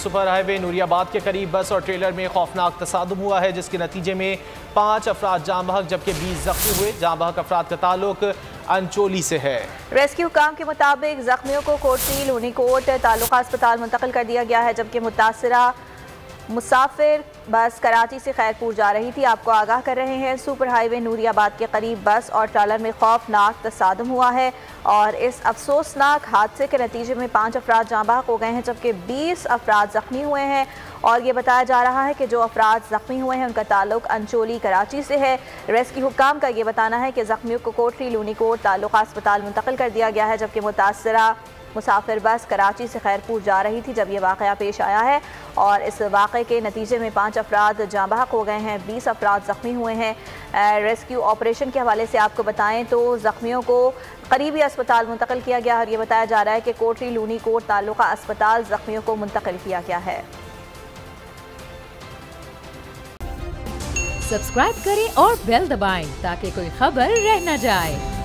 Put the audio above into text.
Super highway Nooriabad के करीब बस और ट्रेलर में खौफनाक तसादुम हुआ है, जिसके नतीजे में 5 अफराद जाँ बहक जबकि 20 जख्मी हुए। जाँ बहक अफराद का ताल्लुक अंचोली से है। रेस्क्यू काम के मुताबिक जख्मियों को कोटरी लूनीकोट तालुका अस्पताल मुंतकिल कर दिया गया है, जबकि मुतासरा मुसाफिर बस कराची से खैरपुर जा रही थी। आपको आगाह कर रहे हैं, सुपर हाईवे नूरियाबाद के करीब बस और ट्रॉलर में खौफनाक तसादुम हुआ है और इस अफसोसनाक हादसे के नतीजे में 5 अफराद जाँ बहक हो गए हैं जबकि 20 अफराद ज़ख्मी हुए हैं। और ये बताया जा रहा है कि जो अफराद ज़ख्मी हुए हैं उनका ताल्लुक अंचोली कराची से है। रेस्क्यू हुक्काम का ये बताना है कि ज़ख्मियों को कोटरी लूनीकोट तालुका अस्पताल मुंतकिल कर दिया गया है, जबकि मुतासरा मुसाफिर बस कराची से खैरपुर जा रही थी जब यह वाक़या पेश आया है और इस वाक़े के नतीजे में 5 अफराद जाँ बहक हो गए हैं, 20 अफराद ज़ख्मी हुए हैं। रेस्क्यू ऑपरेशन के हवाले से आपको बताएं तो ज़ख्मियों को करीबी अस्पताल मुंतकिल किया गया और ये बताया जा रहा है कि कोटरी लूनीकोट तालुका अस्पताल ज़ख्मियों को मुंतकिल किया गया है। सब्सक्राइब करें और बेल दबाएं ताकि कोई खबर रह न जाए।